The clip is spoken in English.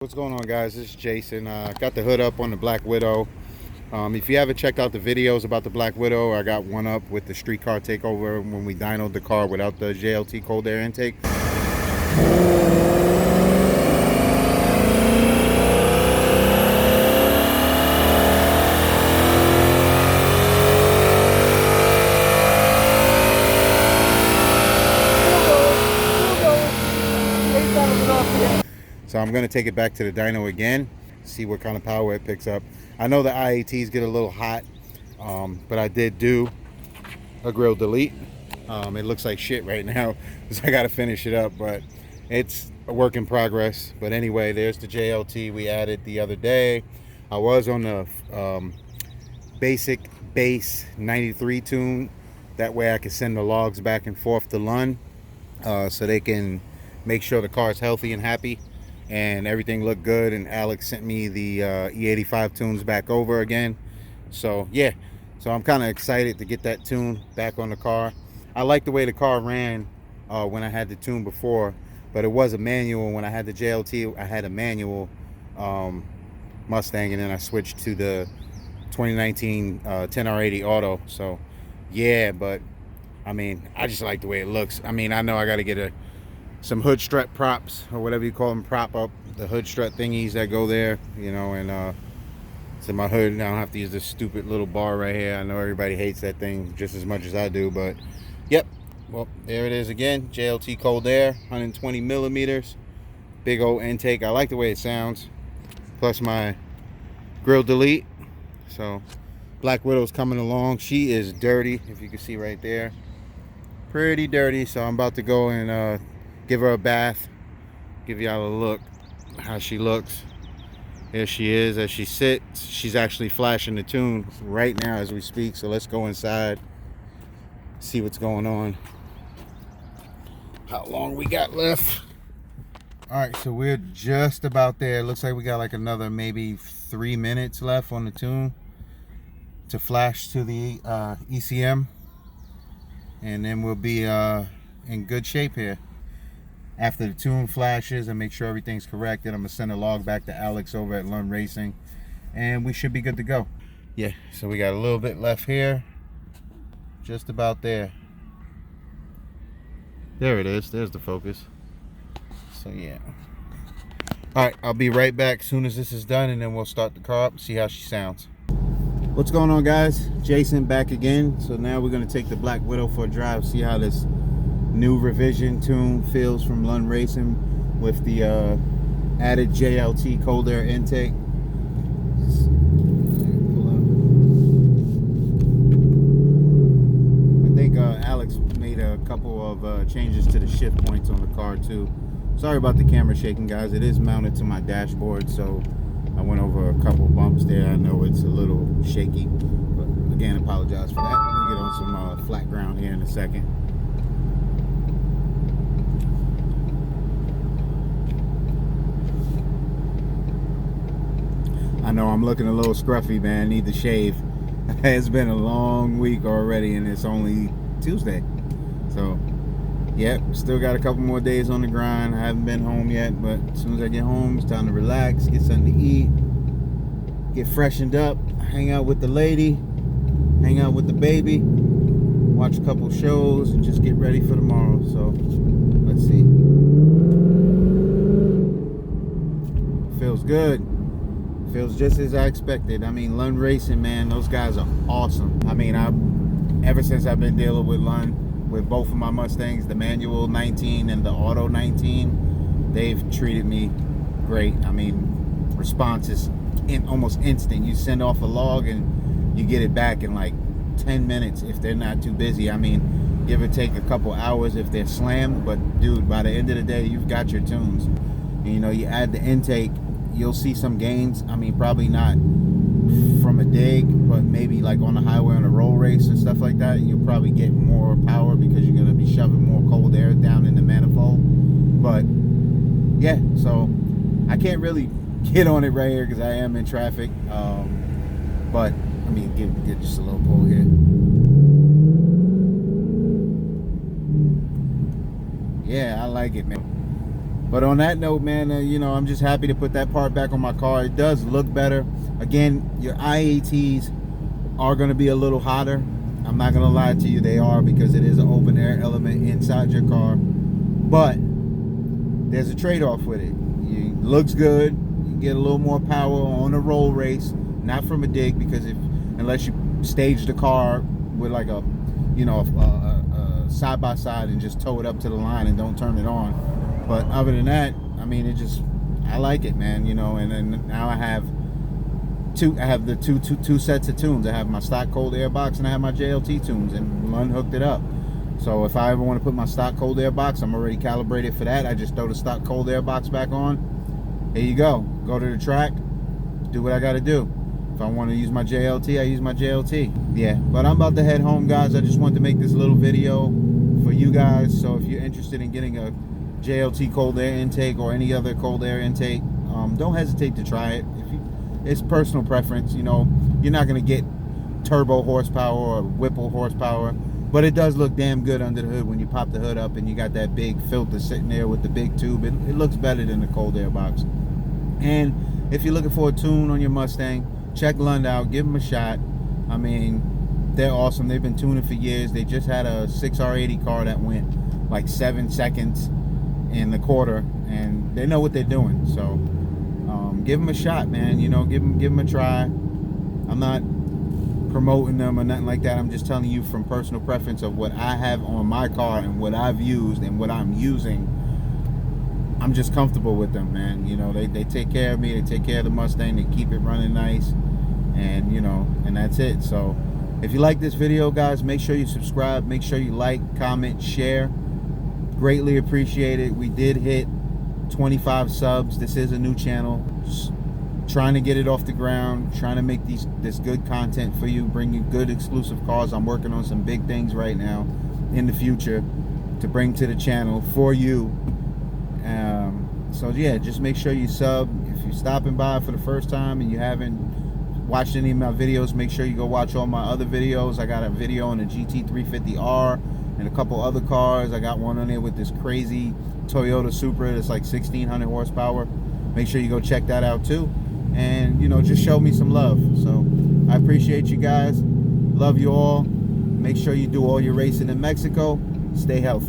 What's going on, guys? This is Jason. Got the hood up on the Black Widow. If you haven't checked out the videos about the Black Widow, I got one up with the street car takeover when we dynoed the car without the JLT cold air intake. So I'm going to take it back to the dyno again, see what kind of power it picks up. I know the IATs get a little hot, but I did do a grill delete. It looks like shit right now, so I got to finish it up, but it's a work in progress. But anyway, there's the JLT we added the other day. I was on the basic base 93 tune. That way I can send the logs back and forth to LUND so they can make sure the car is healthy and happy. And everything looked good, and Alex sent me the E85 tunes back over again. So yeah, so I'm kind of excited to get that tune back on the car. I like the way the car ran when I had the tune before, but it was a manual. When I had the JLT, I had a manual Mustang, and then I switched to the 2019 10R80 Auto. So yeah, but I mean, I just like the way it looks. I mean, I know I got to get some hood strut props, or whatever you call them, prop up the hood strut thingies that go there, you know, and so my hood, I don't have to use this stupid little bar right here. I know everybody hates that thing just as much as I do, but yep, well, there it is again. JLT cold air, 120 millimeters, big old intake. I like the way it sounds, plus my grill delete. So Black Widow's coming along. She is dirty, if you can see right there, pretty dirty. So I'm about to go and give her a bath, give y'all a look how she looks. There she is as she sits. She's actually flashing the tune right now as we speak. So let's go inside, see what's going on, how long we got left. All right, so we're just about there. Looks like we got like another maybe 3 minutes left on the tune to flash to the ECM, and then we'll be in good shape here. After the tune flashes and make sure everything's correct, then I'm gonna send a log back to Alex over at LUND Racing, and we should be good to go. Yeah, so we got a little bit left here, just about there. There it is. There's the focus. So yeah. All right, I'll be right back as soon as this is done, and then we'll start the car up and see how she sounds. What's going on, guys? Jason back again. So now we're gonna take the Black Widow for a drive, see how this new revision tune feels from LUND Racing with the added JLT cold air intake. I think Alex made a couple of changes to the shift points on the car too. Sorry about the camera shaking, guys. It is mounted to my dashboard, so I went over a couple bumps there. I know it's a little shaky, but again, apologize for that. We'll get on some flat ground here in a second. I know I'm looking a little scruffy, man. I need to shave. It's been a long week already, and it's only Tuesday. So, yep, still got a couple more days on the grind. I haven't been home yet, but as soon as I get home, it's time to relax, get something to eat, get freshened up, hang out with the lady, hang out with the baby, watch a couple shows, and just get ready for tomorrow. So, let's see. Feels good. Feels just as I expected. I mean, LUND Racing, man, those guys are awesome. I mean, ever since I've been dealing with LUND, with both of my Mustangs, the manual 19 and the auto 19, they've treated me great. I mean, response is almost instant. You send off a log and you get it back in like 10 minutes if they're not too busy. I mean, give or take a couple hours if they're slammed, but dude, by the end of the day, you've got your tunes. And, you know, you add the intake, you'll see some gains. I mean, probably not from a dig, but maybe like on the highway on a roll race and stuff like that, you'll probably get more power because you're going to be shoving more cold air down in the manifold. But yeah, so I can't really get on it right here because I am in traffic. But I mean, give just a little pull here. Yeah, I like it, man. But on that note, man, you know, I'm just happy to put that part back on my car. It does look better. Again, your IATs are going to be a little hotter. I'm not going to lie to you, they are, because it is an open air element inside your car. But there's a trade-off with it. It looks good. You get a little more power on a roll race, not from a dig, because unless you stage the car with like a, you know, a side by side and just tow it up to the line and don't turn it on. But other than that, I mean, I like it, man. You know, and then now I have the two sets of tunes. I have my stock cold air box and I have my JLT tunes, and LUND hooked it up. So if I ever want to put my stock cold air box, I'm already calibrated for that. I just throw the stock cold air box back on. Here you go. Go to the track, do what I got to do. If I want to use my JLT, I use my JLT. Yeah, but I'm about to head home, guys. I just wanted to make this little video for you guys. So if you're interested in getting a JLT cold air intake or any other cold air intake, don't hesitate to try it. It's personal preference. You know, you're not going to get turbo horsepower or Whipple horsepower, but it does look damn good under the hood when you pop the hood up and you got that big filter sitting there with the big tube. It looks better than the cold air box. And if you're looking for a tune on your Mustang, check LUND out, give them a shot. I mean, they're awesome. They've been tuning for years. They just had a 6R80 car that went like 7 seconds in the quarter, and they know what they're doing. So give them a shot, man. You know, give them a try. I'm not promoting them or nothing like that. I'm just telling you from personal preference of what I have on my car and what I've used and what I'm using. I'm just comfortable with them, man. You know, they take care of me. They take care of the Mustang. They keep it running nice, and you know, and that's it. So if you like this video, guys, make sure you subscribe. Make sure you like, comment, share. Greatly appreciate it. We did hit 25 subs. This is a new channel. Just trying to get it off the ground, trying to make this good content for you, bring you good exclusive cars. I'm working on some big things right now in the future to bring to the channel for you. So yeah, just make sure you sub. If you're stopping by for the first time and you haven't watched any of my videos, make sure you go watch all my other videos. I got a video on the GT350R and a couple other cars. I got one on there with this crazy Toyota Supra that's like 1600 horsepower. Make sure you go check that out too, and you know, just show me some love. So I appreciate you guys. Love you all. Make sure you do all your racing in Mexico. Stay healthy.